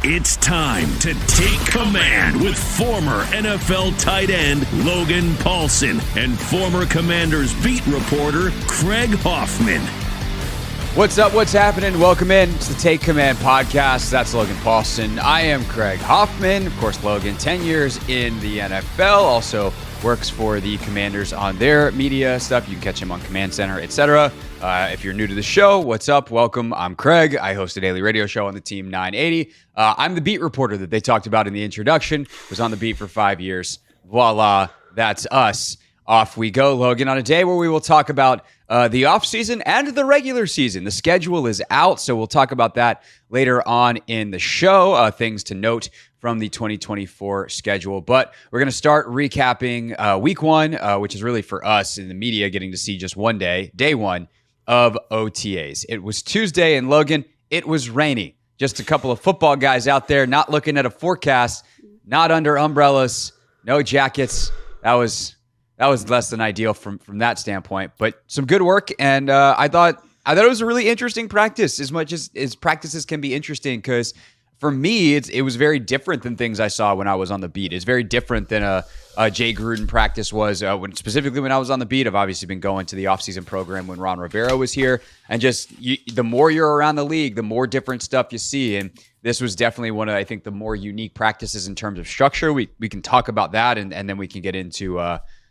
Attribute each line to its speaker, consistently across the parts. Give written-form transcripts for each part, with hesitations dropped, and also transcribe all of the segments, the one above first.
Speaker 1: It's time to take command with former NFL tight end Logan Paulson and former Commanders beat reporter Craig Hoffman.
Speaker 2: What's up? What's happening? Welcome in to the Take Command podcast. That's Logan Paulson. I am Craig Hoffman. Of course, Logan, 10 years in the NFL, also works for the Commanders on their media stuff. You can catch him on Command Center, etc. If you're new to the show, what's up? Welcome. I'm Craig. I host a daily radio show on the Team 980. I'm the beat reporter that they talked about in the introduction. Was on the beat for 5 years. Voila, that's us. Off we go, Logan, on a day where we will talk about the offseason and the regular season. The schedule is out, so we'll talk about that later on in the show. Things to note from the 2024 schedule. But we're going to start recapping week one, which is really for us in the media getting to see just one day one of OTAs. It was Tuesday, and Logan, it was rainy. Just a couple of football guys out there not looking at a forecast, not under umbrellas, no jackets. That was less than ideal from that standpoint, but some good work. And I thought it was a really interesting practice, as much as practices can be interesting, because for me, it was very different than things I saw when I was on the beat. It's very different than a Jay Gruden practice was, specifically when I was on the beat. I've obviously been going to the offseason program when Ron Rivera was here. And just the more you're around the league, the more different stuff you see. And this was definitely one of, I think, the more unique practices in terms of structure. We can talk about that, and then we can get into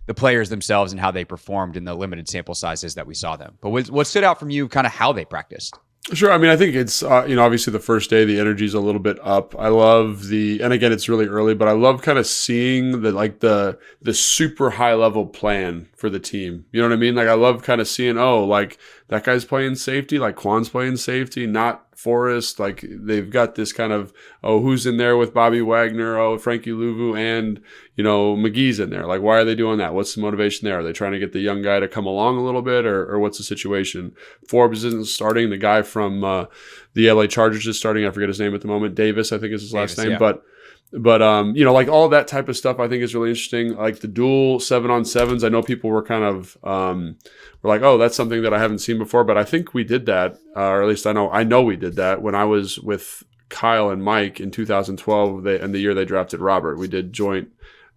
Speaker 2: the players themselves and how they performed in the limited sample sizes that we saw them. But what stood out from you, kind of how they practiced?
Speaker 3: Sure. I mean, I think it's, obviously the first day, the energy's a little bit up. I love and again, it's really early, but I love kind of seeing the super high level plan for the team. You know what I mean? Like, I love kind of seeing, like that guy's playing safety, like Quan's playing safety, not Forrest. Like, they've got this kind of, who's in there with Bobby Wagner? Frankie Louvu and, McGee's in there. Like, why are they doing that? What's the motivation there? Are they trying to get the young guy to come along a little bit, or what's the situation? Forbes isn't starting. The guy from the LA Chargers is starting. I forget his name at the moment. Davis, I think is his last name. Yeah. But like all that type of stuff, I think is really interesting. Like the dual 7-on-7s. I know people were kind of were like, that's something that I haven't seen before. But I think we did that, or at least I know we did that when I was with Kyle and Mike in 2012. And the year they drafted Robert, we did joint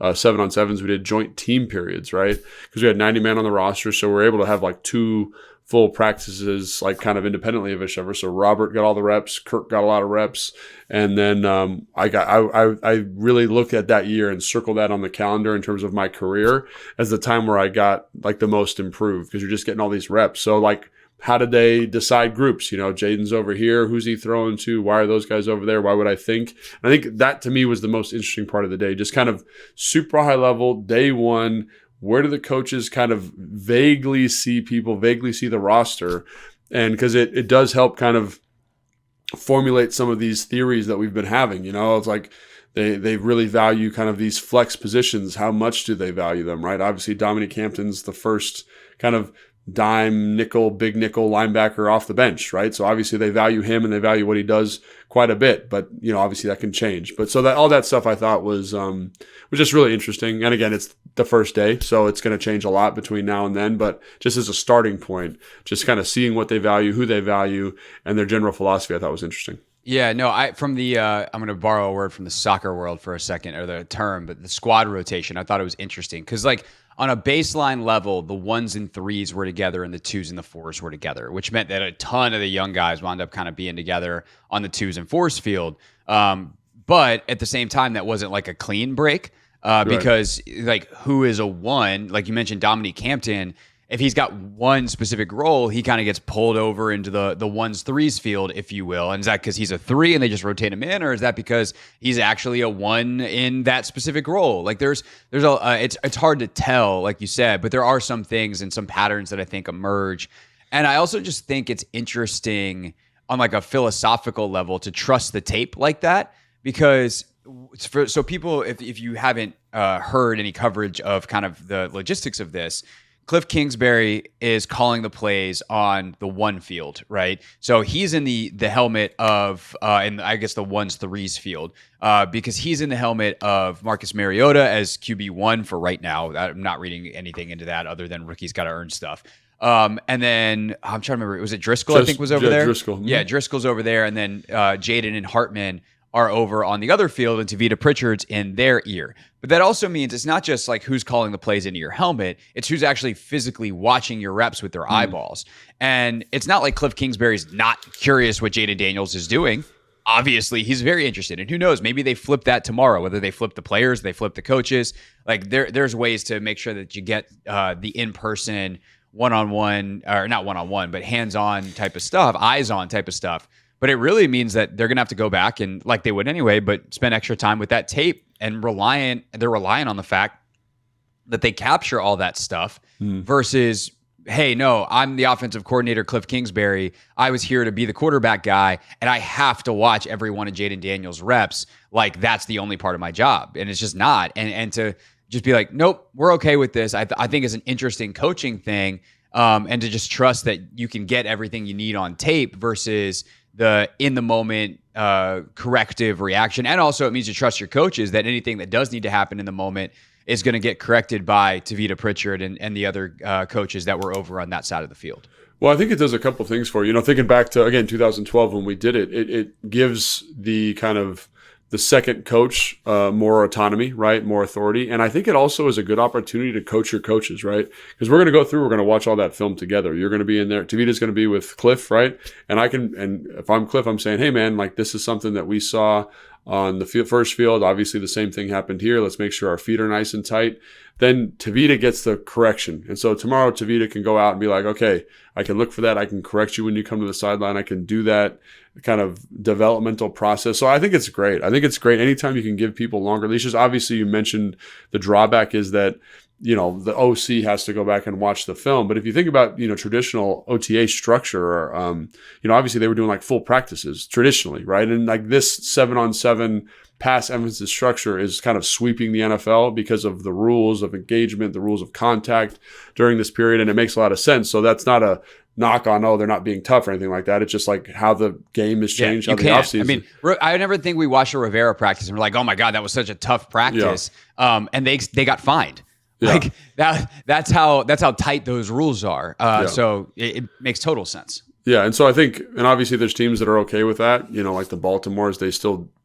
Speaker 3: 7-on-7s. We did joint team periods, right? Because we had 90 men on the roster, so we're able to have like two full practices, like kind of independently of each other. So Robert got all the reps, Kirk got a lot of reps, and then I really looked at that year and circled that on the calendar in terms of my career as the time where I got like the most improved, because you're just getting all these reps. So like, how did they decide groups? Jayden's over here. Who's he throwing to? Why are those guys over there? Why would I think? And I think that to me was the most interesting part of the day. Just kind of super high level, day one. Where do the coaches kind of vaguely see the roster? And because it does help kind of formulate some of these theories that we've been having. It's like they really value kind of these flex positions. How much do they value them, right? Obviously, Dominique Hampton's the first kind of dime nickel, big nickel linebacker off the bench, right? So obviously they value him and they value what he does quite a bit, but obviously that can change. But so that all that stuff I thought was just really interesting. And again, it's the first day, so it's going to change a lot between now and then. But just as a starting point, just kind of seeing what they value, who they value, and their general philosophy, I thought was interesting.
Speaker 2: Yeah, no, I'm going to borrow a word from the soccer world for a second, or the term, but the squad rotation, I thought it was interesting because, like, on a baseline level, the 1s and 3s were together and the 2s and the 4s were together, which meant that a ton of the young guys wound up kind of being together on the 2s and 4s field. But at the same time, that wasn't like a clean break because, like, who is a 1? Like you mentioned, Dominique Hampton. If he's got one specific role, he kind of gets pulled over into the 1s, 3s field, if you will. And is that because he's a 3 and they just rotate him in, or is that because he's actually a 1 in that specific role? Like it's hard to tell, like you said, but there are some things and some patterns that I think emerge. And I also just think it's interesting on like a philosophical level to trust the tape like that, because so people, if you haven't heard any coverage of kind of the logistics of this, Cliff Kingsbury is calling the plays on the 1 field, right? So he's in the helmet of, and I guess the 1s, 3s field, because he's in the helmet of Marcus Mariota as QB1 for right now. I'm not reading anything into that other than rookies got to earn stuff. And then I'm trying to remember, was it Driscoll? I think was over there.
Speaker 3: Driscoll.
Speaker 2: Yeah, Driscoll's over there, and then Jayden and Hartman are over on the other field and Tavita Pritchard's in their ear. But that also means it's not just like who's calling the plays into your helmet. It's who's actually physically watching your reps with their eyeballs. And it's not like Cliff Kingsbury's not curious what Jayden Daniels is doing. Obviously, he's very interested. And who knows, maybe they flip that tomorrow, whether they flip the players, they flip the coaches. Like there's ways to make sure that you get the in-person one-on-one, or not one-on-one, but hands-on type of stuff, eyes-on type of stuff. But it really means that they're going to have to go back and, like they would anyway, but spend extra time with that tape and they're relying on the fact that they capture all that stuff versus, hey, no, I'm the offensive coordinator, Cliff Kingsbury. I was here to be the quarterback guy, and I have to watch every one of Jayden Daniels' reps. Like, that's the only part of my job. And it's just not. And to just be like, nope, we're okay with this, I think is an interesting coaching thing. And to just trust that you can get everything you need on tape versus the in the moment corrective reaction. And also it means you trust your coaches that anything that does need to happen in the moment is going to get corrected by Tavita Pritchard and the other coaches that were over on that side of the field.
Speaker 3: Well, I think it does a couple things for you. Thinking back to, again, 2012 when we did it, it gives the kind of the second coach more autonomy, right? More authority. And I think it also is a good opportunity to coach your coaches, right? Because we're going to watch all that film together. You're going to be in there. Tavita's going to be with Cliff, right? And if I'm Cliff, I'm saying, hey man, like this is something that we saw on the first field. Obviously the same thing happened here. Let's make sure our feet are nice and tight. Then Tavita gets the correction. And so tomorrow Tavita can go out and be like, okay, I can look for that. I can correct you when you come to the sideline. I can do that kind of developmental process. So I think it's great. I think it's great anytime you can give people longer leashes. Obviously you mentioned the drawback is that, the OC has to go back and watch the film. But if you think about, traditional OTA structure, or, obviously they were doing like full practices traditionally, right? And like this 7-on-7 pass emphasis structure is kind of sweeping the NFL because of the rules of engagement, the rules of contact during this period. And it makes a lot of sense. So that's not a knock on, they're not being tough or anything like that. It's just like how the game has changed, how the offseason.
Speaker 2: I mean, I never think we watched a Rivera practice and we're like, oh my God, that was such a tough practice. Yeah. And they got fined. Yeah. Like that's how tight those rules are. So it makes total sense.
Speaker 3: Yeah, and so I think, and obviously there's teams that are okay with that. Like the Baltimores,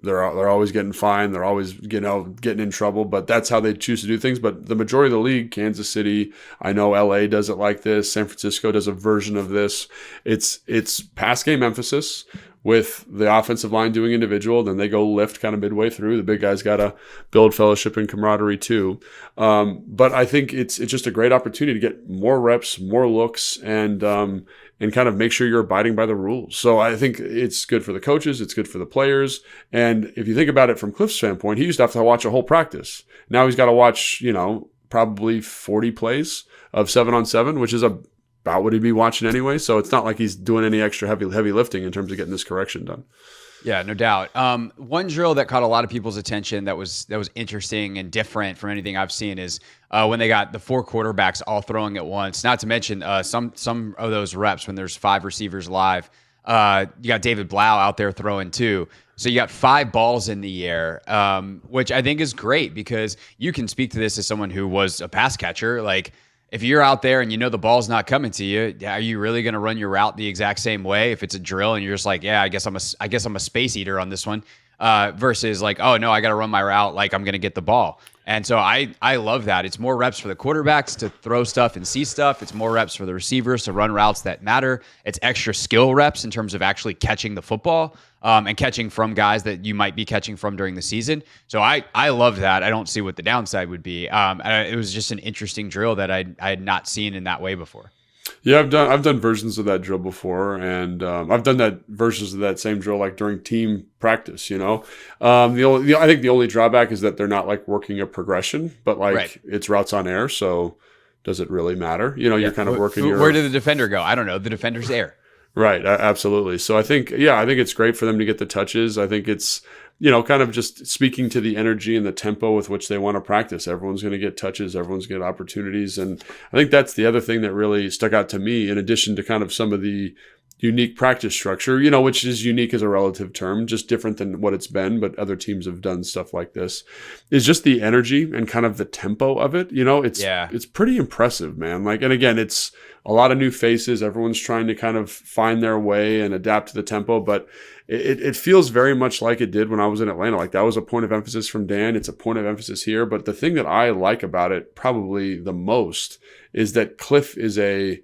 Speaker 3: they're always getting fined, they're always getting in trouble, but that's how they choose to do things. But the majority of the league, Kansas City, I know LA does it like this, San Francisco does a version of this. It's pass game emphasis with the offensive line doing individual, then they go lift kind of midway through. The big guys got to build fellowship and camaraderie too. But I think it's just a great opportunity to get more reps, more looks, and kind of make sure you're abiding by the rules. So I think it's good for the coaches, it's good for the players. And if you think about it from Cliff's standpoint, he used to have to watch a whole practice. Now he's got to watch, probably 40 plays of 7-on-7, which is about what he'd be watching anyway. So it's not like he's doing any extra heavy lifting in terms of getting this correction done.
Speaker 2: Yeah, no doubt. One drill that caught a lot of people's attention that was interesting and different from anything I've seen is when they got the 4 quarterbacks all throwing at once. Not to mention some of those reps when there's 5 receivers live. You got David Blau out there throwing too. So you got 5 balls in the air, which I think is great because you can speak to this as someone who was a pass catcher. Like, if you're out there and the ball's not coming to you, are you really going to run your route the exact same way? If it's a drill and you're just like, yeah, I guess I'm a space eater on this one, versus like, oh no, I got to run my route like I'm going to get the ball. And so I love that. It's more reps for the quarterbacks to throw stuff and see stuff. It's more reps for the receivers to run routes that matter. It's extra skill reps in terms of actually catching the football and catching from guys that you might be catching from during the season. So I love that. I don't see what the downside would be. It was just an interesting drill that I had not seen in that way before.
Speaker 3: Yeah, I've done versions of that drill before, and I've done that versions of that same drill like during team practice. I think the only drawback is that they're not like working a progression, but like It's routes on air. So does it really matter? You're kind of working.
Speaker 2: Where did the defender go? I don't know. The defender's there.
Speaker 3: Right, absolutely. So I think it's great for them to get the touches. I think it's, kind of just speaking to the energy and the tempo with which they want to practice. Everyone's going to get touches. Everyone's going to get opportunities. And I think that's the other thing that really stuck out to me, in addition to kind of some of the unique practice structure, which is unique as a relative term, just different than what it's been, but other teams have done stuff like this, is just the energy and kind of the tempo of it. It's pretty impressive, man. Like, and again, it's a lot of new faces. Everyone's trying to kind of find their way and adapt to the tempo, but it feels very much like it did when I was in Atlanta. Like, that was a point of emphasis from Dan. It's a point of emphasis here. But the thing that I like about it probably the most is that Cliff is a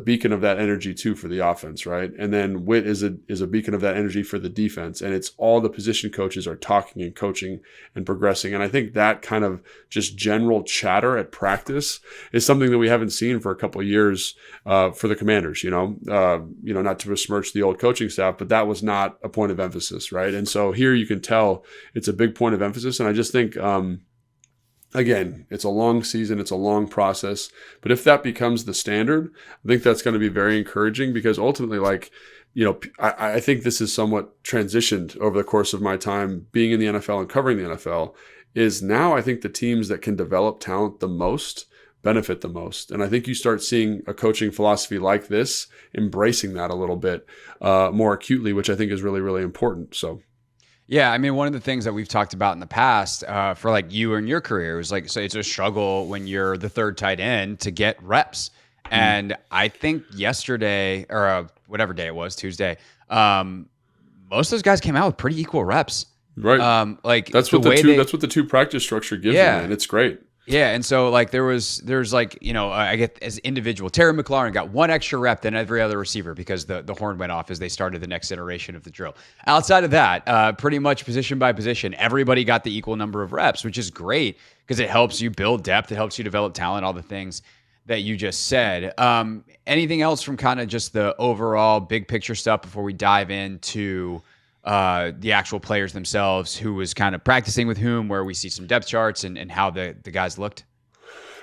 Speaker 3: beacon of that energy too for the offense, right? And then Witt is a beacon of that energy for the defense. And it's all the position coaches are talking and coaching and progressing. And I think that kind of just general chatter at practice is something that we haven't seen for a couple of years for the Commanders. Not to besmirch the old coaching staff, but that was not a point of emphasis, right? And so here you can tell it's a big point of emphasis. And I just think again, it's a long season, it's a long process, but if that becomes the standard, I think that's going to be very encouraging, because ultimately, I think this is somewhat transitioned over the course of my time being in the NFL and covering the NFL, is now I think the teams that can develop talent the most benefit the most. And I think you start seeing a coaching philosophy like this embracing that a little bit more acutely, which I think is really, really important. So
Speaker 2: yeah, I mean, one of the things that we've talked about in the past for like you and your career was like, so it's a struggle when you're the third tight end to get reps. And I think yesterday, or whatever day it was, Tuesday, most of those guys came out with pretty equal reps.
Speaker 3: Right. That's what the two practice structure gives you, man. It's great.
Speaker 2: Yeah, and so like there's like, I get as individual. Terry McLaurin got one extra rep than every other receiver because the horn went off as they started the next iteration of the drill. Outside of that, pretty much position by position, everybody got the equal number of reps, which is great because it helps you build depth, it helps you develop talent, all the things that you just said. Anything else from kind of just the overall big picture stuff before we dive into the actual players themselves, who was kind of practicing with whom, where we see some depth charts and how the guys looked?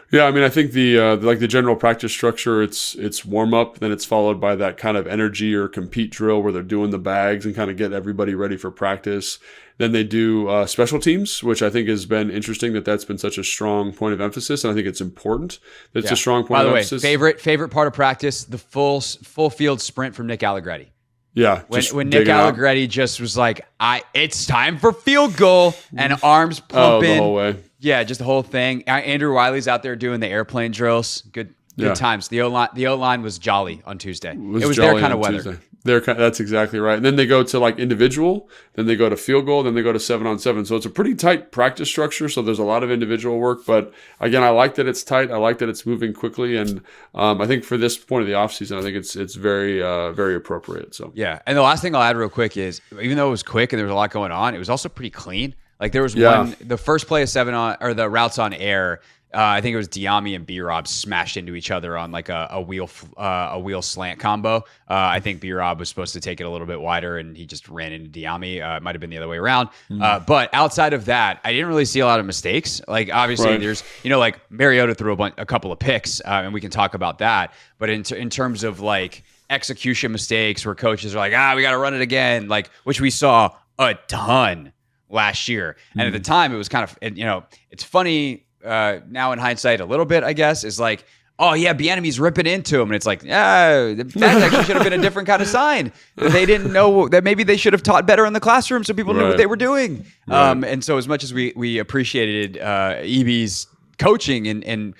Speaker 3: Yeah, I mean, I think the general practice structure, it's warm up, then it's followed by that kind of energy or compete drill where they're doing the bags and kind of get everybody ready for practice. Then they do special teams, which I think has been interesting that's been such a strong point of emphasis, and I think it's important that it's a strong point of emphasis.
Speaker 2: By the way, favorite part of practice, the full field sprint from Nick Allegretti.
Speaker 3: Yeah,
Speaker 2: when Nick Allegretti just was like, it's time for field goal, and arms pumping.
Speaker 3: The whole way.
Speaker 2: Yeah, just the whole thing. Andrew Wiley's out there doing the airplane drills. Good times. The O-line was jolly on Tuesday. It was their kind of weather. Tuesday.
Speaker 3: That's exactly right. And then they go to like individual, then they go to field goal, then they go to 7-on-7. So it's a pretty tight practice structure. So there's a lot of individual work. But again, I like that it's tight. I like that it's moving quickly. And I think for this point of the offseason, I think it's very, very appropriate. So
Speaker 2: yeah. And the last thing I'll add real quick is, even though it was quick and there was a lot going on, it was also pretty clean. Like there was the first play of the routes on air. I think it was Diami and B-Rob smashed into each other on like a wheel slant combo. I think B-Rob was supposed to take it a little bit wider, and he just ran into Diami. It might have been the other way around. But outside of that, I didn't really see a lot of mistakes. Like obviously there's, like Mariota threw a couple of picks, and we can talk about that. But in terms of like execution mistakes where coaches are like, we got to run it again, like which we saw a ton last year. And at the time it was kind of, it's funny, now in hindsight a little bit, I guess, is like, oh yeah, Bieniemy's ripping into him, and it's like, that actually should have been a different kind of sign. They didn't know that maybe they should have taught better in the classroom so people knew what they were doing. And so as much as we appreciated EB's coaching and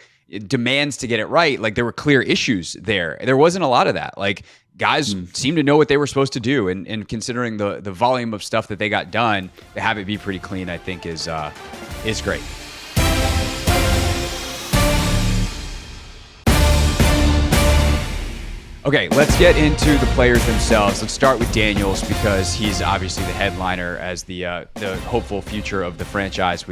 Speaker 2: demands to get it right, like there were clear issues there. There wasn't a lot of that. Like guys seemed to know what they were supposed to do, and considering the volume of stuff that they got done, to have it be pretty clean, I think is great. Okay, let's get into the players themselves. Let's start with Daniels, because he's obviously the headliner as the hopeful future of the franchise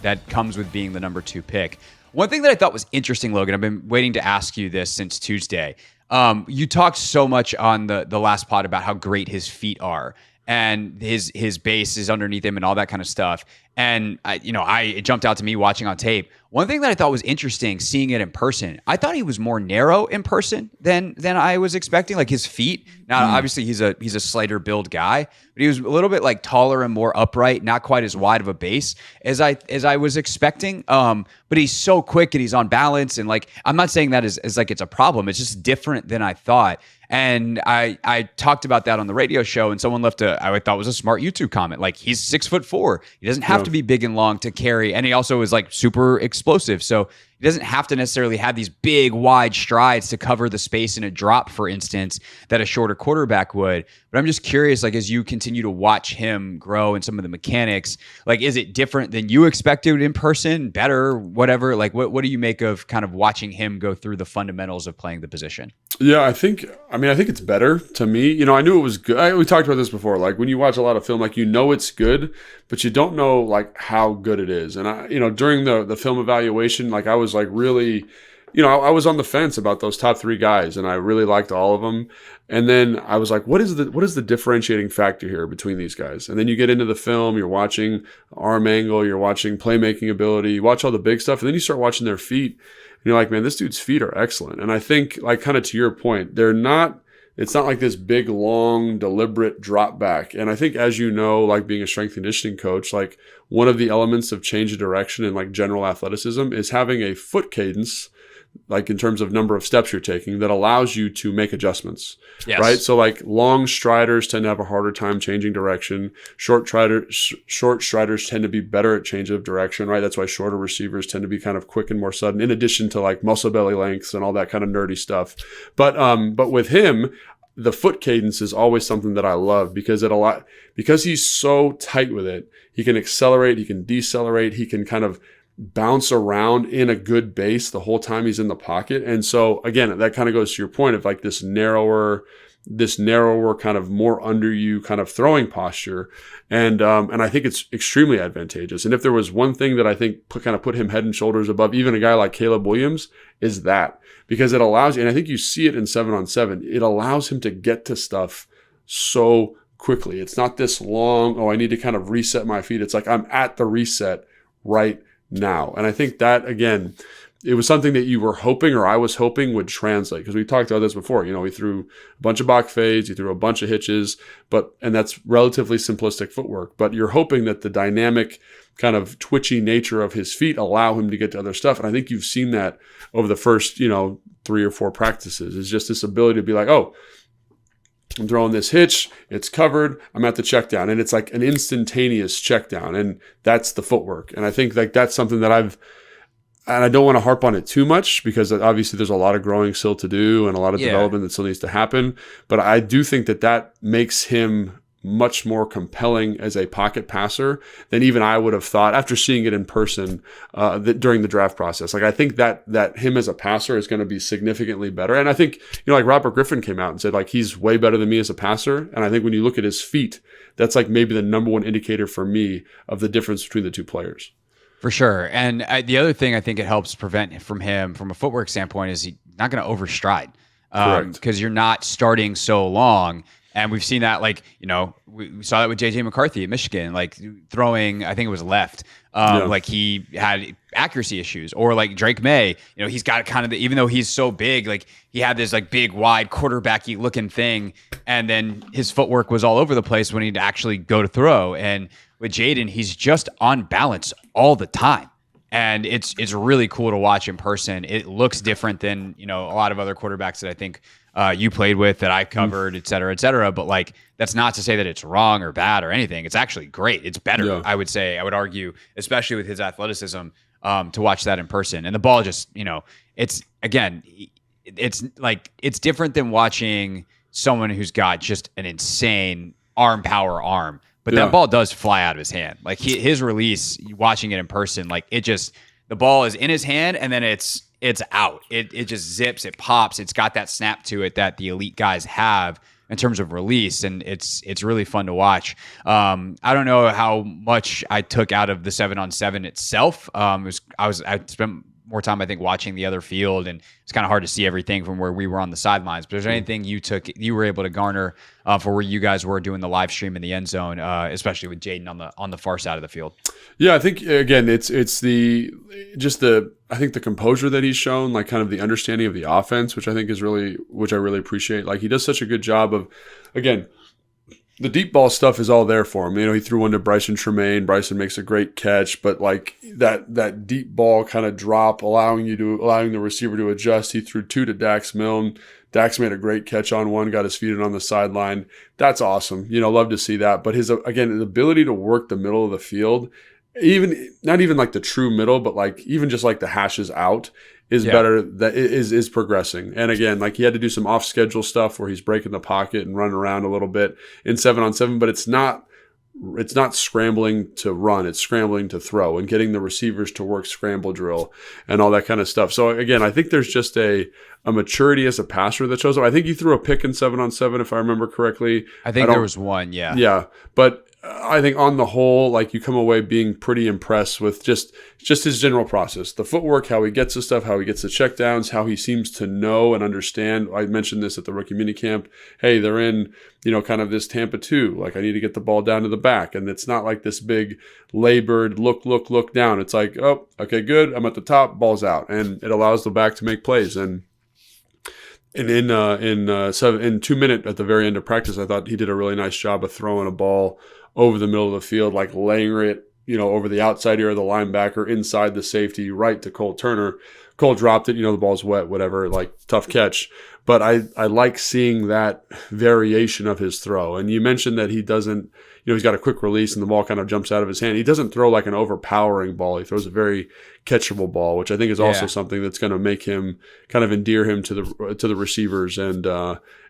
Speaker 2: that comes with being the number 2 pick. One thing that I thought was interesting, Logan, I've been waiting to ask you this since Tuesday. You talked so much on the last pod about how great his feet are, and his base is underneath him and all that kind of stuff. And it jumped out to me watching on tape. One thing that I thought was interesting, seeing it in person, I thought he was more narrow in person than I was expecting. Like his feet. Now, obviously, he's a slighter build guy, but he was a little bit like taller and more upright, not quite as wide of a base as I was expecting. But he's so quick and he's on balance. And like, I'm not saying that as like it's a problem. It's just different than I thought. And I talked about that on the radio show, and someone left I thought was a smart YouTube comment. Like, he's 6'4". He doesn't have to be big and long to carry. And he also is like super explosive. So he doesn't have to necessarily have these big, wide strides to cover the space in a drop, for instance, that a shorter quarterback would. But I'm just curious, like, as you continue to watch him grow and some of the mechanics, like, is it different than you expected in person, better, whatever? Like, what do you make of kind of watching him go through the fundamentals of playing the position?
Speaker 3: Yeah, I think it's better to me. You know, I knew it was good. We talked about this before. Like, when you watch a lot of film, like, you know it's good, but you don't know like how good it is. And during the film evaluation, like, I was like really, I was on the fence about those top 3 guys, and I really liked all of them. And then I was like, what is the differentiating factor here between these guys? And then you get into the film, you're watching arm angle, you're watching playmaking ability, you watch all the big stuff, and then you start watching their feet, and you're like, man, this dude's feet are excellent. And I think, like, kind of to your point, it's not like this big, long, deliberate drop back. And I think, as you know, like, being a strength conditioning coach, like, one of the elements of change of direction and like general athleticism is having a foot cadence, like in terms of number of steps you're taking, that allows you to make adjustments, right? So like long striders tend to have a harder time changing direction. Short striders tend to be better at change of direction, right? That's why shorter receivers tend to be kind of quick and more sudden, in addition to like muscle belly lengths and all that kind of nerdy stuff. But with him, the foot cadence is always something that I love, because he's so tight with it. He can accelerate, he can decelerate, he can kind of bounce around in a good base the whole time he's in the pocket. And so again, that kind of goes to your point of like this narrower kind of more under you kind of throwing posture. And I think it's extremely advantageous. And if there was one thing that I think put him head and shoulders above even a guy like Caleb Williams, is that, because it allows you, and I think you see it in 7-on-7, it allows him to get to stuff so quickly. It's not this long, I need to kind of reset my feet. It's like, I'm at the reset right now. And I think that, again, it was something that you were hoping, or I was hoping, would translate, because we talked about this before. We threw a bunch of Bach fades, you threw a bunch of hitches, and that's relatively simplistic footwork. But you're hoping that the dynamic kind of twitchy nature of his feet allow him to get to other stuff. And I think you've seen that over the first, 3 or 4 practices. It's just this ability to be like, I'm throwing this hitch, it's covered, I'm at the check down. And it's like an instantaneous check down. And that's the footwork. And I think like that's something that and I don't want to harp on it too much, because obviously there's a lot of growing still to do and a lot of development that still needs to happen. But I do think that makes him much more compelling as a pocket passer than even I would have thought after seeing it in person during the draft process. Like, I think that him as a passer is going to be significantly better. And I think, like Robert Griffin came out and said, like, he's way better than me as a passer. And I think when you look at his feet, that's like maybe the number one indicator for me of the difference between the two players.
Speaker 2: For sure. And the other thing I think it helps prevent from him from a footwork standpoint is he's not going to overstride, because you're not starting so long. And we've seen that, like, we saw that with J.J. McCarthy at Michigan, like throwing, I think it was left. Like, he had accuracy issues. Or like Drake May, he's got kind of even though he's so big, like he had this like big, wide quarterbacky looking thing. And then his footwork was all over the place when he'd actually go to throw. And with Jayden, he's just on balance all the time. And it's really cool to watch in person. It looks different than, a lot of other quarterbacks that I think you played with, that I covered, et cetera, et cetera. But like, that's not to say that it's wrong or bad or anything. It's actually great. It's better, I would say. I would argue, especially with his athleticism, to watch that in person. And the ball just, it's different than watching someone who's got just an insane arm. But that ball does fly out of his hand. Like, his release, watching it in person, like, the ball is in his hand and then it's out. It just zips, it pops. It's got that snap to it that the elite guys have in terms of release, and it's really fun to watch. I don't know how much I took out of the 7-on-7 itself. I spent more time, I think, watching the other field, and it's kind of hard to see everything from where we were on the sidelines. But is there anything you were able to garner for where you guys were doing the live stream in the end zone, especially with Jayden on the far side of the field?
Speaker 3: Yeah, I think, again, it's the composure that he's shown, like kind of the understanding of the offense, which I really appreciate. Like, he does such a good job of, again, the deep ball stuff is all there for him. He threw one to Bryson Tremaine. Bryson makes a great catch, but like that deep ball kind of drop, allowing the receiver to adjust. He threw 2 to Dax Milne. Dax made a great catch on one, got his feet in on the sideline. That's awesome. Love to see that. But his ability to work the middle of the field, even not even like the true middle, but like even just like the hashes out is better. That is progressing. And again, like he had to do some off schedule stuff where he's breaking the pocket and running around a little bit in 7-on-7, but it's not scrambling to run, it's scrambling to throw and getting the receivers to work scramble drill and all that kind of stuff. So again, I think there's just a maturity as a passer that shows up. I think he threw a pick in 7-on-7, if I remember correctly.
Speaker 2: I think there was one, yeah.
Speaker 3: Yeah. But I think on the whole, like you come away being pretty impressed with just his general process, the footwork, how he gets the stuff, how he gets the checkdowns, how he seems to know and understand. I mentioned this at the rookie minicamp. Hey, they're in, kind of this Tampa 2. Like I need to get the ball down to the back. And it's not like this big labored look down. It's like, oh, okay, good. I'm at the top, ball's out. And it allows the back to make plays. And in 2 minutes at the very end of practice, I thought he did a really nice job of throwing a ball over the middle of the field, like laying it, over the outside ear of the linebacker, inside the safety, right to Cole Turner. Cole dropped it, the ball's wet, whatever, like tough catch. But I like seeing that variation of his throw. And you mentioned that he doesn't, he's got a quick release and the ball kind of jumps out of his hand. He doesn't throw like an overpowering ball. He throws a very catchable ball, which I think is also something that's going to make him kind of endear him to the receivers. And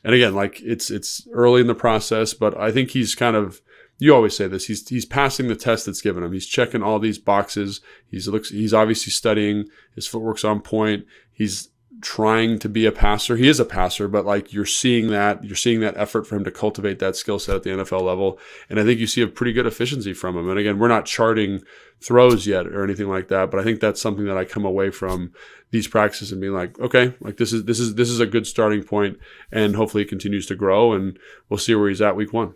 Speaker 3: again, like it's early in the process, but I think he's kind of, you always say this, he's passing the test that's given him. He's checking all these boxes. He's obviously studying. His footwork's on point. He's trying to be a passer. He is a passer, but like you're seeing that effort for him to cultivate that skill set at the NFL level. And I think you see a pretty good efficiency from him. And again, we're not charting throws yet or anything like that, but I think that's something that I come away from these practices and being like, okay, like this is a good starting point, and hopefully it continues to grow, and we'll see where he's at week 1.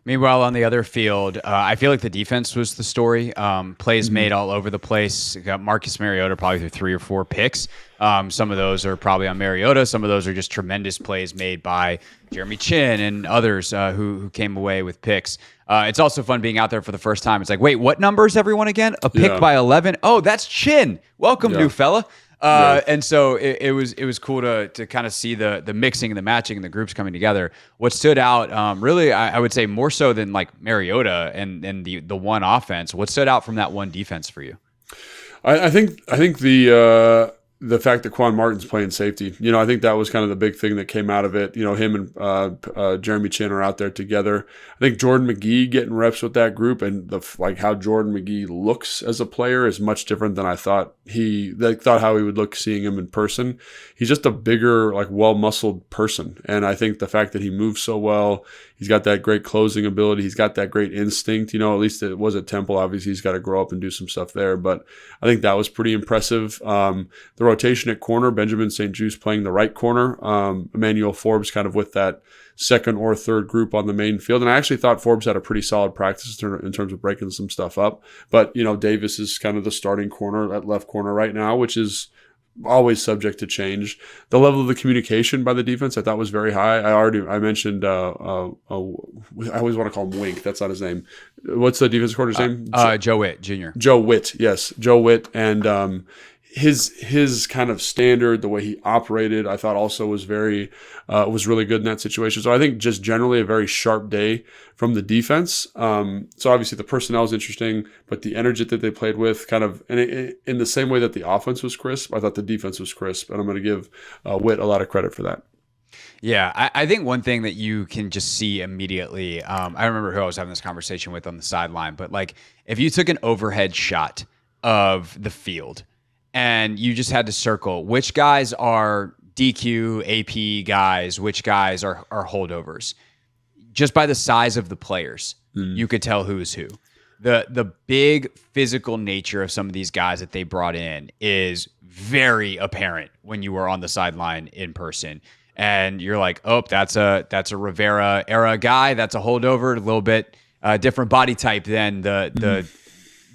Speaker 2: Meanwhile, on the other field, I feel like the defense was the story. Plays made all over the place. Got Marcus Mariota probably through 3 or 4 picks. Some of those are probably on Mariota. Some of those are just tremendous plays made by Jeremy Chin and others who came away with picks. It's also fun being out there for the first time. It's like, wait, what number is everyone again? A pick by 11? Oh, that's Chin. Welcome, new fella. And so it was cool to kind of see the mixing and the matching and the groups coming together. What stood out, really, I would say more so than like Mariota and the one offense. What stood out from that one defense for you?
Speaker 3: I think the fact that Quan Martin's playing safety, I think that was kind of the big thing that came out of it. Him and Jeremy Chin are out there together. I think Jordan McGee getting reps with that group, and how Jordan McGee looks as a player is much different than I thought how he would look seeing him in person. He's just a bigger, like well-muscled person. And I think the fact that he moves so well, he's got that great closing ability. He's got that great instinct. At least it was at Temple. Obviously, he's got to grow up and do some stuff there. But I think that was pretty impressive. The rotation at corner, Benjamin St. Juste playing the right corner, Emmanuel Forbes kind of with that second or third group on the main field. And I actually thought Forbes had a pretty solid practice in terms of breaking some stuff up. But, Davis is kind of the starting corner at left corner right now, which is always subject to change. The level of the communication by the defense I thought was very high. I mentioned I always want to call him Wink. That's not his name. What's the defense coordinator's name?
Speaker 2: Joe Witt Jr.
Speaker 3: Joe Witt, yes. Joe Witt. And his kind of standard, the way he operated, I thought also was was really good in that situation. So I think just generally a very sharp day from the defense. So obviously the personnel is interesting, but the energy that they played with in the same way that the offense was crisp, I thought the defense was crisp, and I'm going to give Witt a lot of credit for that.
Speaker 2: Yeah, I think one thing that you can just see immediately, I remember who I was having this conversation with on the sideline, but like if you took an overhead shot of the field and you just had to circle which guys are DQ, AP guys, which guys are holdovers. Just by the size of the players, you could tell who's who. The big physical nature of some of these guys that they brought in is very apparent when you were on the sideline in person. And you're like, oh, that's a Rivera era guy. That's a holdover, a little bit different body type than the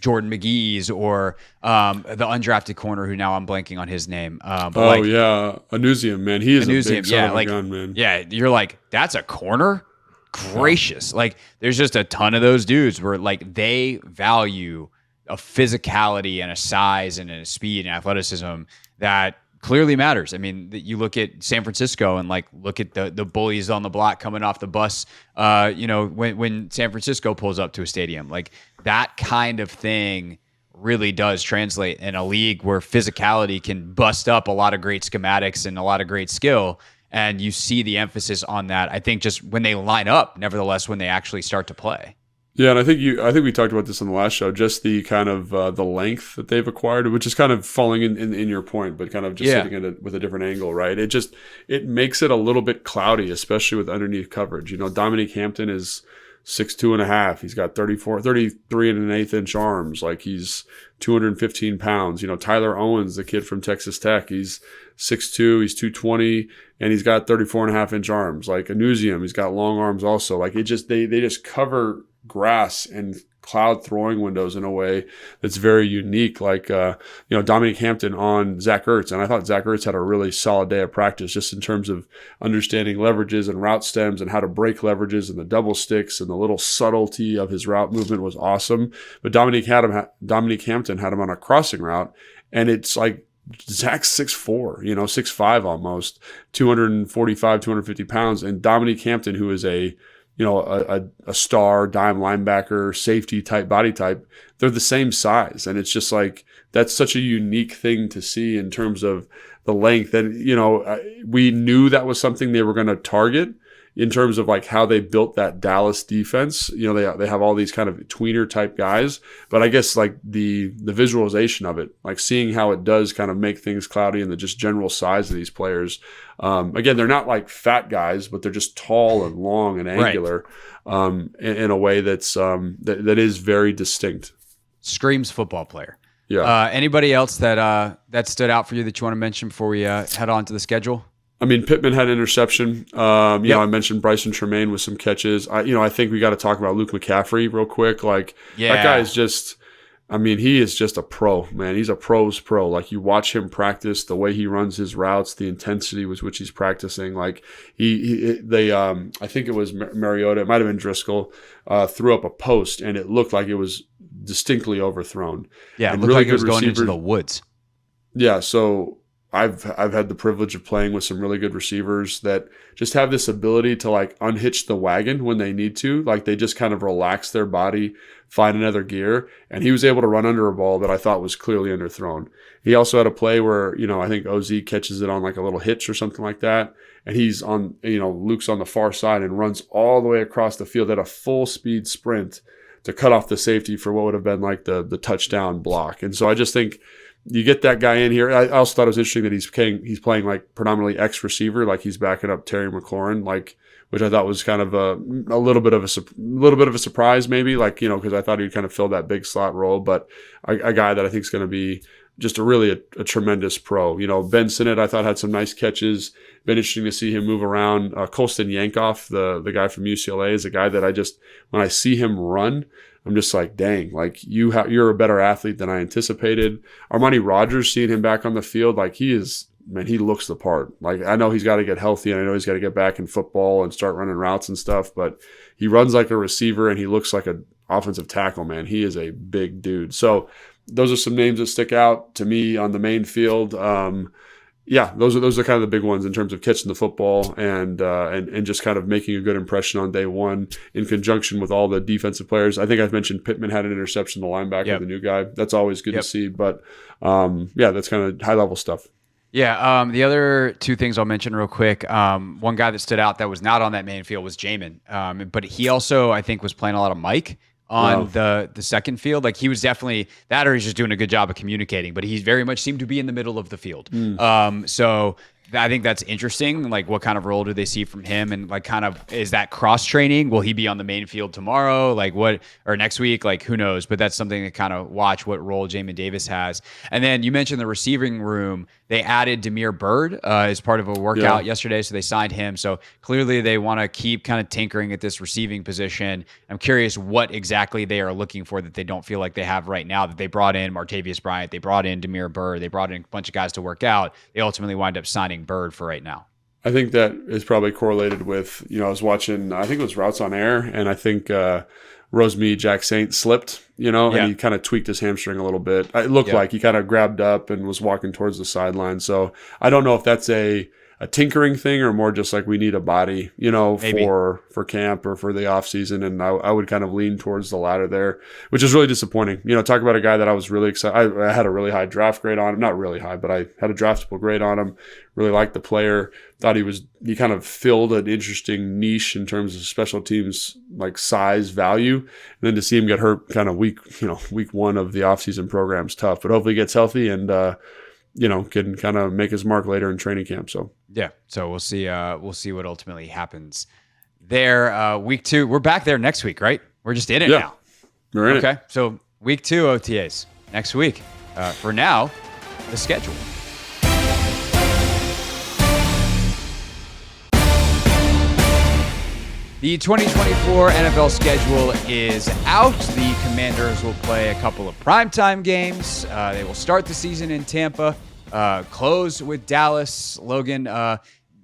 Speaker 2: Jordan McGee's or the undrafted corner who now I'm blanking on his name.
Speaker 3: Anusium, man. He is a big son of a gun, man.
Speaker 2: Yeah, you're like, that's a corner? Gracious. Like, there's just a ton of those dudes where, like, they value a physicality and a size and a speed and athleticism that clearly matters. I mean, you look at San Francisco and like look at the bullies on the block coming off the bus. When San Francisco pulls up to a stadium, like that kind of thing really does translate in a league where physicality can bust up a lot of great schematics and a lot of great skill. And you see the emphasis on that, I think, just when they line up, nevertheless, when they actually start to play.
Speaker 3: Yeah, and I think we talked about this on the last show, just the kind of the length that they've acquired, which is kind of falling in your point, but kind of just hitting it with a different angle, right? It makes it a little bit cloudy, especially with underneath coverage. Dominique Hampton is 6'2.5". He's got 33 and an eighth inch arms. Like he's 215 pounds. Tyler Owens, the kid from Texas Tech, he's 6'2", he's 220, and he's got 34.5-inch arms. Like Anusium, he's got long arms also. Like they just cover grass and cloud throwing windows in a way that's very unique. Like Dominique Hampton on Zach Ertz, and I thought Zach Ertz had a really solid day of practice just in terms of understanding leverages and route stems and how to break leverages and the double sticks and the little subtlety of his route movement was awesome. But Dominique Hampton had him on a crossing route, and it's like Zach's 6'4", 6'5" almost, 245, 250 pounds, and Dominique Hampton, who is a star dime linebacker, safety type body type, they're the same size. And it's just like, that's such a unique thing to see in terms of the length. And, we knew that was something they were going to target in terms of like how they built that Dallas defense. They have all these kind of tweener type guys, but I guess like the visualization of it, like seeing how it does kind of make things cloudy and the just general size of these players. Again, they're not like fat guys, but they're just tall and long and angular, in a way that's that is very distinct. Screams
Speaker 2: football player.
Speaker 3: Yeah.
Speaker 2: Anybody else that stood out for you that you want to mention before we head on to the schedule?
Speaker 3: I mean, Pittman had an interception. I mentioned Bryson Tremaine with some catches. I think we got to talk about Luke McCaffrey real quick. That guy is just, he is just a pro, man. He's a pro's pro. Like you watch him practice, the way he runs his routes, the intensity with which he's practicing. Like I think it was Mariota, it might have been Driscoll, threw up a post and it looked like it was distinctly overthrown.
Speaker 2: Yeah, it looked like it was going into the woods.
Speaker 3: Yeah, so I've had the privilege of playing with some really good receivers that just have this ability to like unhitch the wagon when they need to. Like they just kind of relax their body, find another gear. And he was able to run under a ball that I thought was clearly underthrown. He also had a play where, I think OZ catches it on like a little hitch or something like that. And he's on, Luke's on the far side and runs all the way across the field at a full speed sprint to cut off the safety for what would have been like the touchdown block. And so I just think, you get that guy in here. I also thought it was interesting that he's playing like predominantly X receiver, like he's backing up Terry McLaurin, like, which I thought was kind of a little bit of a surprise, maybe, like, because I thought he'd kind of fill that big slot role, but a guy that I think is going to be just a tremendous pro. Ben Sinnott, I thought had some nice catches. Been interesting to see him move around. Colston Yankoff, the guy from UCLA, is a guy that when I see him run, I'm just like, dang, like you're a better athlete than I anticipated. Armani Rogers, seeing him back on the field, like he looks the part. Like I know he's got to get healthy and I know he's got to get back in football and start running routes and stuff, but he runs like a receiver and he looks like an offensive tackle, man. He is a big dude. So those are some names that stick out to me on the main field. Those are kind of the big ones in terms of catching the football and just kind of making a good impression on day one in conjunction with all the defensive players. I think I've mentioned Pittman had an interception, the linebacker, the new guy. That's always good to see. But that's kind of high level stuff.
Speaker 2: Yeah. The other two things I'll mention real quick. One guy that stood out that was not on that main field was Jayden. But he also, I think, was playing a lot of Mike on the second field. Like he was definitely that, or he's just doing a good job of communicating, but he very much seemed to be in the middle of the field. So I think that's interesting. Like what kind of role do they see from him? And like kind of, is that cross training? Will he be on the main field tomorrow? Like or next week? Like who knows? But that's something to kind of watch what role Jamin Davis has. And then you mentioned the receiving room. They added Damiere Byrd as part of a workout yesterday, so they signed him. So clearly they want to keep kind of tinkering at this receiving position. I'm curious what exactly they are looking for that they don't feel like they have right now, that they brought in Martavius Bryant, they brought in Damiere Byrd, they brought in a bunch of guys to work out. They ultimately wind up signing Byrd for right now.
Speaker 3: I think that is probably correlated with, I was watching, I think it was Routes on Air, and I think Rosemead Jack Saint slipped and he kind of tweaked his hamstring a little bit. It looked like he kind of grabbed up and was walking towards the sideline. So I don't know if that's a tinkering thing or more just like we need a body, for camp or for the off season. And I would kind of lean towards the latter there, which is really disappointing. Talk about a guy that I was really excited. I had a really high draft grade on him, not really high, but I had a draftable grade on him. Really liked the player. Thought he kind of filled an interesting niche in terms of special teams, like size, value. And then to see him get hurt kind of week one of the offseason program is tough, but hopefully he gets healthy and, can kind of make his mark later in training camp. So
Speaker 2: so we'll see. We'll see what ultimately happens there. Week 2, we're back there next week, right? We're just in it now.
Speaker 3: We're in
Speaker 2: it. So week 2 OTAs next week. For now, the schedule. The 2024 NFL schedule is out. The Commanders will play a couple of primetime games. They will start the season in Tampa, close with Dallas. Logan,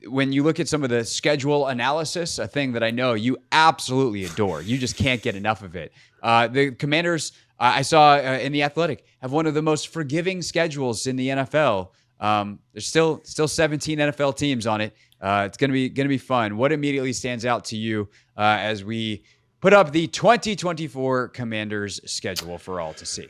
Speaker 2: when you look at some of the schedule analysis, a thing that I know you absolutely adore, you just can't get enough of it. The Commanders, I saw in The Athletic, have one of the most forgiving schedules in the NFL. There's still 17 NFL teams on it. It's gonna be fun. What immediately stands out to you as we put up the 2024 Commanders schedule for all to see?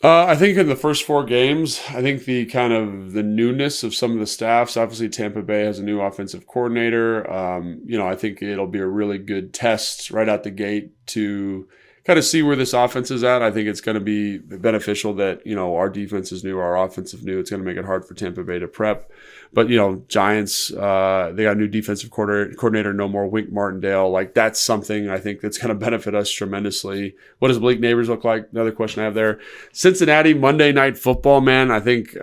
Speaker 3: I think in the first 4 games, I think the newness of some of the staffs. Obviously, Tampa Bay has a new offensive coordinator. I think it'll be a really good test right out the gate to kind of see where this offense is at. I think it's going to be beneficial that, our defense is new, our offense is new. It's going to make it hard for Tampa Bay to prep. But, Giants, they got a new defensive coordinator, no more Wink Martindale. Like, that's something I think that's going to benefit us tremendously. What does Blake Neighbors look like? Another question I have there. Cincinnati, Monday Night Football, man. I think,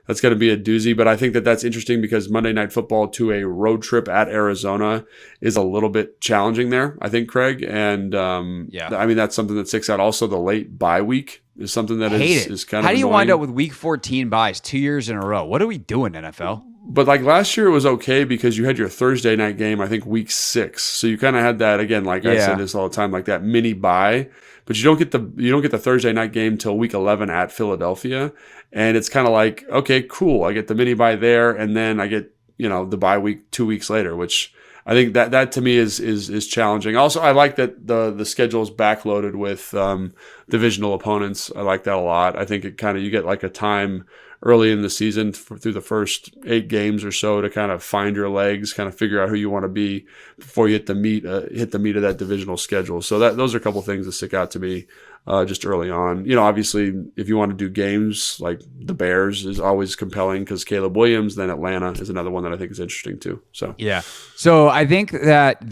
Speaker 3: that's going to be a doozy, but I think that's interesting because Monday Night Football to a road trip at Arizona is a little bit challenging there, I think, Craig. And I mean, that's something that sticks out. Also, the late bye week is something that is kind of
Speaker 2: How do you
Speaker 3: annoying.
Speaker 2: wind up with week 14 buys 2 years in a row? What are we doing, NFL?
Speaker 3: But like last year, it was okay because you had your Thursday night game, I think week 6. So you kind of had that, again, like I said this all the time, like that mini bye. But you don't get the Thursday night game till week 11 at Philadelphia. And it's kind of like, okay, cool. I get the mini bye there, and then I get, the bye week 2 weeks later, which I think that to me is challenging. Also, I like that the schedule is backloaded with divisional opponents. I like that a lot. I think it you get like a time early in the season through the first 8 games or so to kind of find your legs, kind of figure out who you want to be before you hit the meat of that divisional schedule. So those are a couple things that stick out to me just early on. Obviously, if you want to do games like the Bears is always compelling because Caleb Williams, then Atlanta is another one that I think is interesting too. So
Speaker 2: So I think that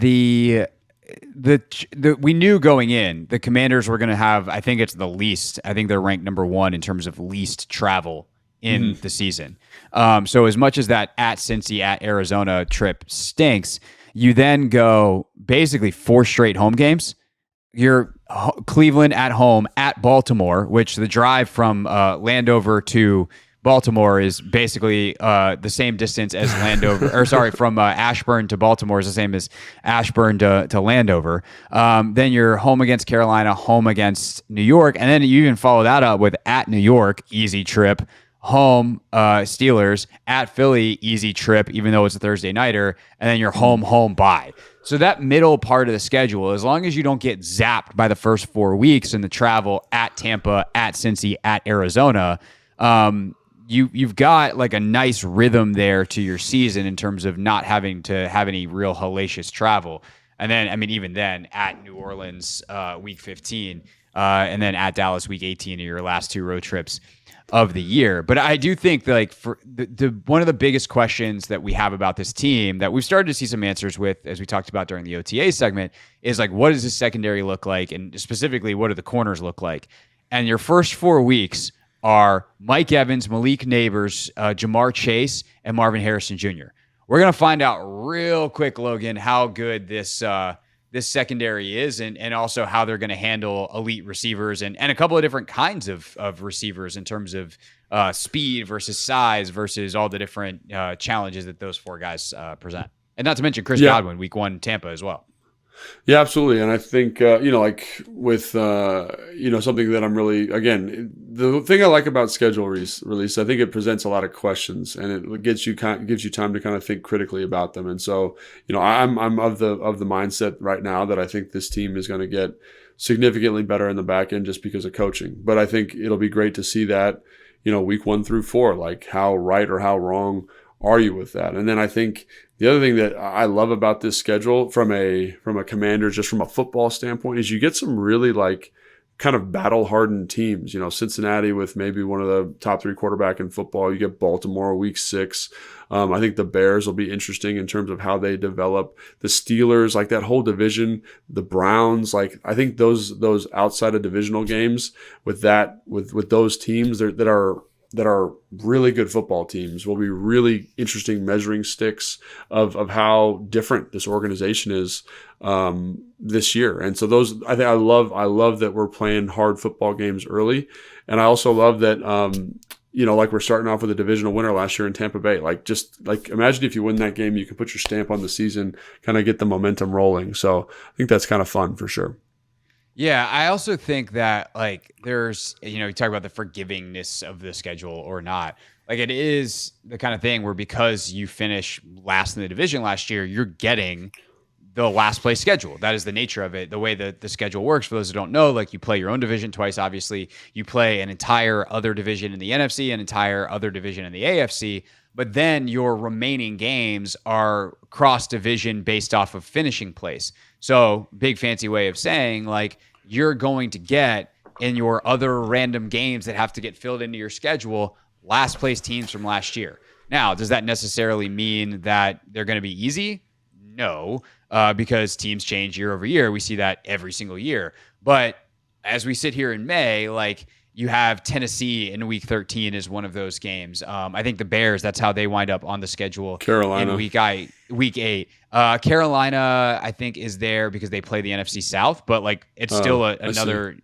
Speaker 2: we knew going in the Commanders were going to have, I think it's the least. I think they're ranked number 1 in terms of least travel in the season. So as much as that at Cincy, at Arizona trip stinks, you then go basically 4 straight home games. You're Cleveland at home, at Baltimore, which the drive from Landover to Baltimore is basically the same distance as from Ashburn to Baltimore is the same as Ashburn to Landover. Then you're home against Carolina, home against New York, and then you even follow that up with at New York, easy trip, home Steelers, at Philly, easy trip, even though it's a Thursday nighter, and then you're home bye. So that middle part of the schedule, as long as you don't get zapped by the first 4 weeks in the travel at Tampa, at Cincy, at Arizona, you've got like a nice rhythm there to your season in terms of not having to have any real hellacious travel. And then, I mean, even then, at New Orleans week 15, and then at Dallas week 18 are your last 2 road trips of the year. But I do think that, like, for the one of the biggest questions that we have about this team that we've started to see some answers with, as we talked about during the OTA segment, is like, what does the secondary look like? And specifically, what do the corners look like? And your first 4 weeks are Mike Evans, Malik Neighbors, Jamar Chase, and Marvin Harrison Jr. We're going to find out real quick, Logan, how good this secondary is, and also how they're going to handle elite receivers and a couple of different kinds of receivers in terms of speed versus size versus all the different challenges that those 4 guys present. And not to mention Chris Godwin, week 1 Tampa as well.
Speaker 3: Yeah, absolutely. And I think, like with, something that I'm really, again, the thing I like about schedule release, I think it presents a lot of questions and it gives you time to kind of think critically about them. And so, I'm of the mindset right now that I think this team is going to get significantly better in the back end just because of coaching. But I think it'll be great to see that, week 1 through 4, like how right or how wrong are you with that? And then I think the other thing that I love about this schedule from a Commanders, just from a football standpoint, is you get some really like kind of battle hardened teams. Cincinnati with maybe one of the top 3 quarterback in football. You get Baltimore week 6. I think the Bears will be interesting in terms of how they develop. The Steelers, like that whole division, the Browns, like I think those outside of divisional games with those teams that are really good football teams will be really interesting measuring sticks of how different this organization is this year. And so I think I love that we're playing hard football games early. And I also love that, like we're starting off with a divisional winner last year in Tampa Bay. Like just like imagine if you win that game, you can put your stamp on the season, kind of get the momentum rolling. So I think that's kind of fun for sure.
Speaker 2: Yeah, I also think that like there's, you talk about the forgivingness of the schedule or not. Like it is the kind of thing where because you finish last in the division last year, you're getting the last place schedule. That is the nature of it. The way that the schedule works, for those who don't know, like you play your own division twice, obviously. You play an entire other division in the NFC, an entire other division in the AFC. But then your remaining games are cross-division based off of finishing place. So big fancy way of saying like you're going to get in your other random games that have to get filled into your schedule, last place teams from last year. Now, does that necessarily mean that they're going to be easy? No, because teams change year over year. We see that every single year. But as we sit here in May, like you have Tennessee in week 13 is one of those games. I think the Bears, that's how they wind up on the schedule.
Speaker 3: Carolina.
Speaker 2: In week 8. Carolina, I think, is there because they play the NFC South, but like it's still another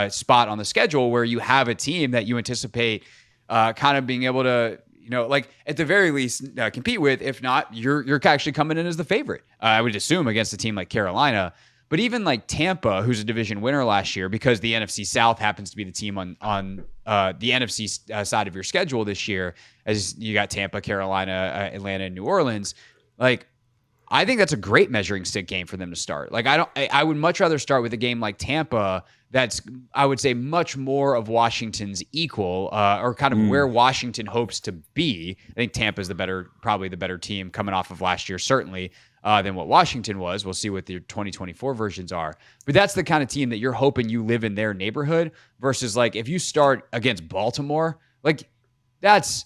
Speaker 2: spot on the schedule where you have a team that you anticipate kind of being able to, like at the very least compete with. If not, you're actually coming in as the favorite. I would assume against a team like Carolina. But even like Tampa, who's a division winner last year, because the NFC South happens to be the team on the NFC side of your schedule this year, as you got Tampa, Carolina, Atlanta, and New Orleans. Like, I think that's a great measuring stick game for them to start. Like, I would much rather start with a game like Tampa that's, I would say, much more of Washington's equal, or kind of where Washington hopes to be. I think Tampa's probably the better team coming off of last year, certainly. Than what Washington was. We'll see what the 2024 versions are. But that's the kind of team that you're hoping you live in their neighborhood versus like if you start against Baltimore, like that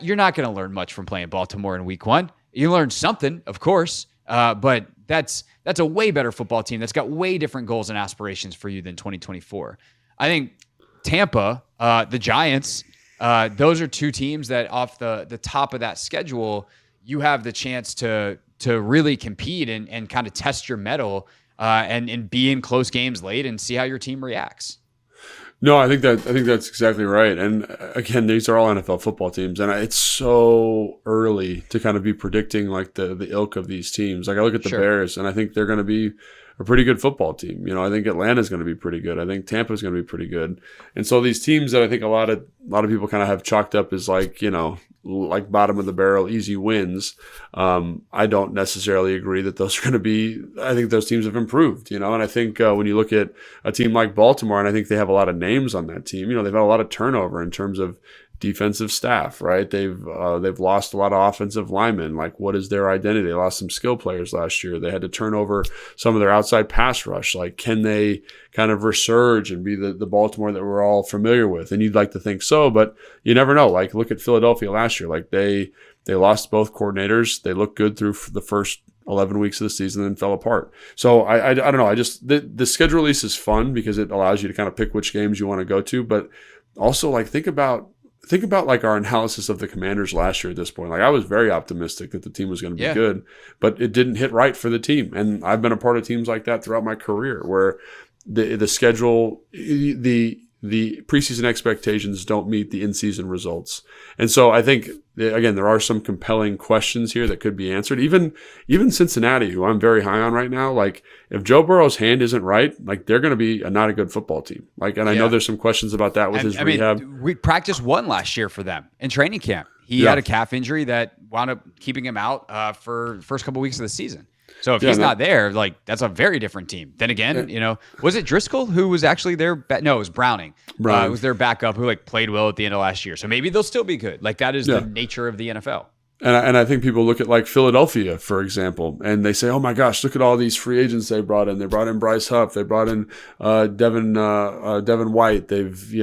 Speaker 2: you're not going to learn much from playing Baltimore in week 1. You learn something, of course, but that's a way better football team that's got way different goals and aspirations for you than 2024. I think Tampa, the Giants, those are two teams that off the top of that schedule, you have the chance to really compete and kind of test your mettle and be in close games late and see how your team reacts.
Speaker 3: No, I think that's exactly right. And again, these are all NFL football teams, and it's so early to kind of be predicting like the ilk of these teams. Like I look at the Bears, and I think they're going to be a pretty good football team. I think Atlanta's going to be pretty good. I think Tampa's going to be pretty good. And so these teams that I think a lot of people kind of have chalked up as like, like bottom of the barrel, easy wins. I don't necessarily agree that those are going to be. I think those teams have improved, and I think when you look at a team like Baltimore, and I think they have a lot of names on that team, they've had a lot of turnover in terms of defensive staff, right? They've lost a lot of offensive linemen. Like, what is their identity? They lost some skill players last year. They had to turn over some of their outside pass rush. Like, can they kind of resurge and be the Baltimore that we're all familiar with? And you'd like to think so, but you never know. Like, look at Philadelphia last year. Like, they lost both coordinators. They looked good through the first 11 weeks of the season and then fell apart. So I don't know. The schedule release is fun because it allows you to kind of pick which games you want to go to, but also like think about like our analysis of the Commanders last year at this point. Like I was very optimistic that the team was going to be good, but it didn't hit right for the team. And I've been a part of teams like that throughout my career where the schedule, the preseason expectations don't meet the in-season results. And so I think again, there are some compelling questions here that could be answered. Even Cincinnati, who I'm very high on right now, like if Joe Burrow's hand isn't right, like they're going to be not a good football team. Like, and I know there's some questions about that with his rehab.
Speaker 2: We practiced one last year for them in training camp. He had a calf injury that wound up keeping him out for the first couple weeks of the season. So if he's not there, like that's a very different team. Then again, was it Driscoll who was actually there? No, it was Browning. It was their backup who like played well at the end of last year. So maybe they'll still be good. Like that is the nature of the NFL.
Speaker 3: And I think people look at like Philadelphia, for example, and they say, oh my gosh, look at all these free agents they brought in. They brought in Bryce Huff. They brought in Devin White. They've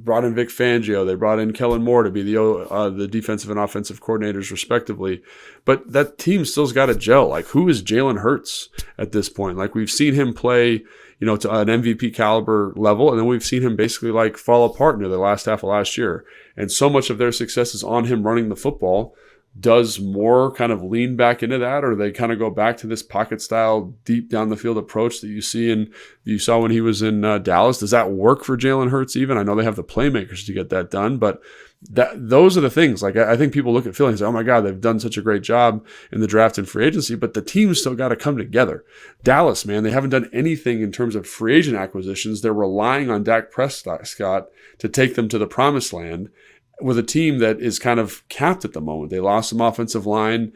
Speaker 3: brought in Vic Fangio. They brought in Kellen Moore to be the defensive and offensive coordinators respectively. But that team still's got to gel. Like who is Jalen Hurts at this point? Like we've seen him play, to an MVP caliber level. And then we've seen him basically like fall apart near the last half of last year. And so much of their success is on him running the football. Does Moore kind of lean back into that, or they kind of go back to this pocket style, deep down the field approach that you saw when he was in Dallas? Does that work for Jalen Hurts even? I know they have the playmakers to get that done, but those are the things. Like I think people look at Philly and say, oh my God, they've done such a great job in the draft and free agency, but the team's still got to come together. Dallas, man, they haven't done anything in terms of free agent acquisitions. They're relying on Dak Prescott to take them to the promised land, with a team that is kind of capped at the moment. They lost some offensive linemen.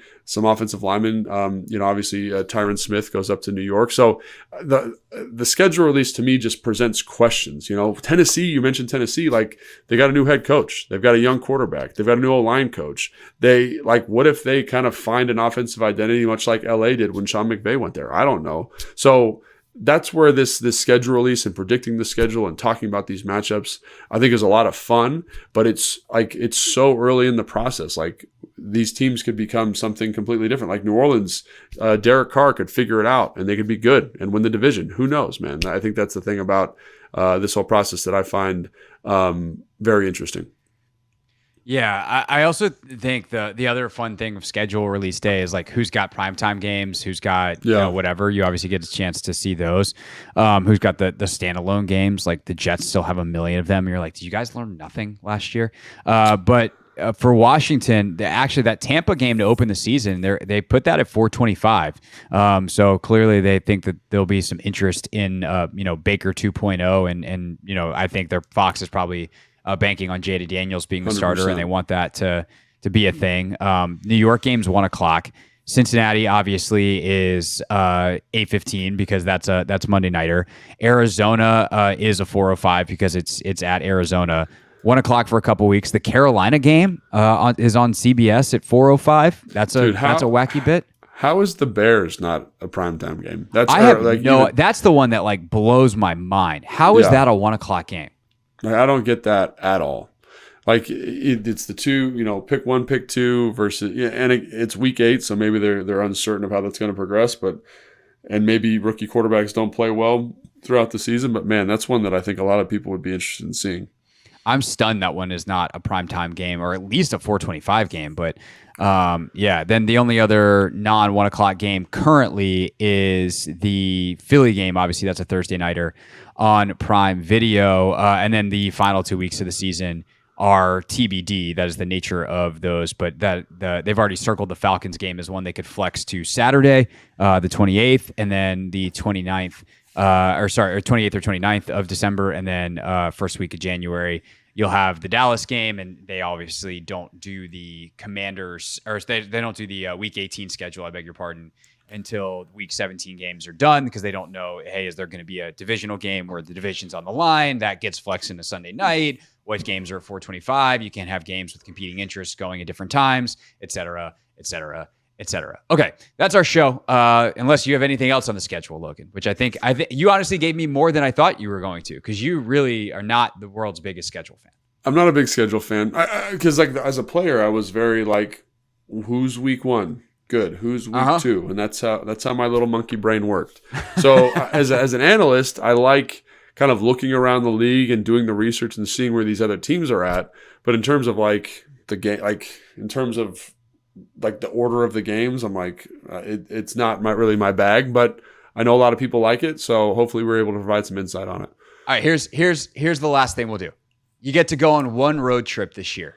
Speaker 3: Obviously Tyron Smith goes up to New York. So the schedule release to me just presents questions. Tennessee, you mentioned Tennessee, like they got a new head coach. They've got a young quarterback. They've got a new O-line coach. What if they kind of find an offensive identity much like LA did when Sean McVay went there? I don't know. So that's where this schedule release and predicting the schedule and talking about these matchups, I think is a lot of fun, but it's so early in the process. Like these teams could become something completely different. Like New Orleans, Derek Carr could figure it out and they could be good and win the division. Who knows, man? I think that's the thing about this whole process that I find very interesting.
Speaker 2: Yeah, I also think the other fun thing of schedule release day is like who's got primetime games, who's got whatever. You obviously get a chance to see those. Who's got the standalone games? Like the Jets still have a million of them. You're like, did you guys learn nothing last year? But for Washington, actually that Tampa game to open the season, they put that at 425. So clearly they think that there'll be some interest in Baker 2.0, and I think their Fox is probably banking on Jayden Daniels being the 100%. Starter, and they want that to be a thing. New York game's 1:00. Cincinnati obviously is 8:15 because that's Monday nighter. Arizona is a 4:05 because it's at Arizona. 1:00 for a couple weeks. The Carolina game is on CBS at 4:05. That's a wacky bit.
Speaker 3: How is the Bears not a primetime game?
Speaker 2: That's the one that like blows my mind. How is that a 1:00 game?
Speaker 3: I don't get that at all. Like it's the two, pick one, pick two versus, and it's week 8, so maybe they're uncertain of how that's going to progress. And maybe rookie quarterbacks don't play well throughout the season. But man, that's one that I think a lot of people would be interested in seeing.
Speaker 2: I'm stunned that one is not a primetime game, or at least a 4:25 game. But then the only other non-1:00 game currently is the Philly game. Obviously, that's a Thursday nighter on Prime Video. And then the final 2 weeks of the season are TBD. That is the nature of those. But they've already circled the Falcons game as one they could flex to Saturday, the 28th, and then the 29th. 28th or 29th of December, and then first week of January, you'll have the Dallas game, and they obviously don't do the Commanders, or they don't do the week 18 schedule, I beg your pardon, until week 17 games are done, because they don't know, hey, is there going to be a divisional game where the division's on the line? That gets flexed into Sunday night. What games are at 4:25? You can't have games with competing interests going at different times, et cetera, et cetera, et cetera. Okay, that's our show. Unless you have anything else on the schedule, Logan, which I think you honestly gave me more than I thought you were going to, because you really are not the world's biggest schedule fan.
Speaker 3: I'm not a big schedule fan, because like as a player, I was very like, who's week 1? Good. Who's week 2? And that's how my little monkey brain worked. So as an analyst, I like kind of looking around the league and doing the research and seeing where these other teams are at. But in terms of like the game, like in terms of like the order of the games, I'm like, it's not really my bag, but I know a lot of people like it. So hopefully we're able to provide some insight on it.
Speaker 2: All right, here's the last thing we'll do. You get to go on one road trip this year.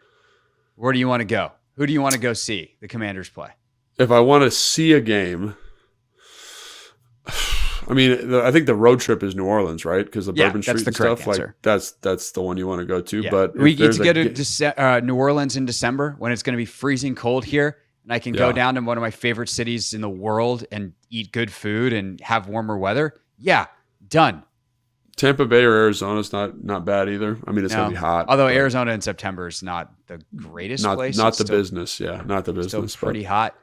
Speaker 2: Where do you want to go? Who do you want to go see the Commanders play?
Speaker 3: If I want to see a game, I mean, I think the road trip is New Orleans, right? Because the Bourbon Street and stuff,
Speaker 2: answer.
Speaker 3: Like that's the one you want to go to.
Speaker 2: Yeah.
Speaker 3: But
Speaker 2: we get to go to New Orleans in December when it's going to be freezing cold here, and I can go down to one of my favorite cities in the world and eat good food and have warmer weather. Yeah, done.
Speaker 3: Tampa Bay or Arizona is not bad either. I mean, it's going to be hot.
Speaker 2: Although Arizona in September is not the greatest place.
Speaker 3: Not the business. Yeah, not the business.
Speaker 2: Still pretty hot.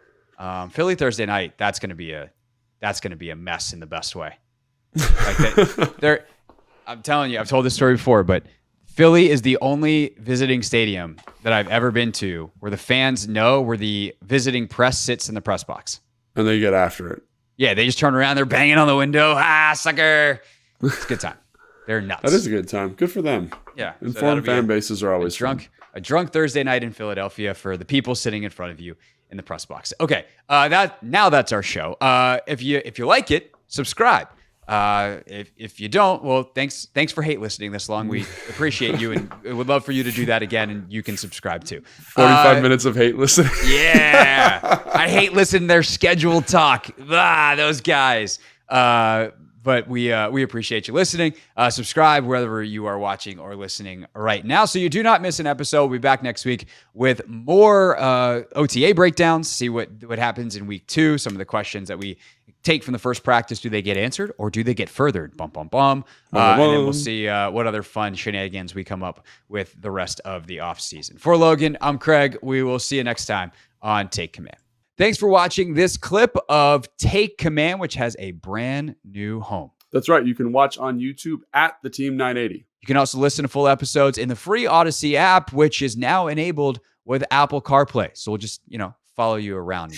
Speaker 2: Philly Thursday night. That's going to be a mess in the best way. Like I'm telling you, I've told this story before, but Philly is the only visiting stadium that I've ever been to where the fans know where the visiting press sits in the press box.
Speaker 3: And they get after it.
Speaker 2: Yeah, they just turn around. They're banging on the window. Sucker. It's a good time. They're nuts.
Speaker 3: That is a good time. Good for them.
Speaker 2: Yeah.
Speaker 3: Informed fan bases are always
Speaker 2: a drunk Thursday night in Philadelphia for the people sitting in front of you in the press box. Okay. That's our show. If you like it, subscribe. If you don't, well, thanks for hate listening this long. We appreciate you and would love for you to do that again, and you can subscribe too.
Speaker 3: 45 minutes of hate listening.
Speaker 2: Yeah. I hate listening to their scheduled talk. Those guys. But we appreciate you listening. Subscribe wherever you are watching or listening right now so you do not miss an episode. We'll be back next week with more OTA breakdowns, see what happens in week 2, some of the questions that we take from the first practice. Do they get answered or do they get furthered? Bum, bum, bum. And then we'll see what other fun shenanigans we come up with the rest of the offseason. For Logan, I'm Craig. We will see you next time on Take Command. Thanks for watching this clip of Take Command, which has a brand new home.
Speaker 3: That's right. You can watch on YouTube at the Team 980.
Speaker 2: You can also listen to full episodes in the free Odyssey app, which is now enabled with Apple CarPlay. So we'll just, follow you around.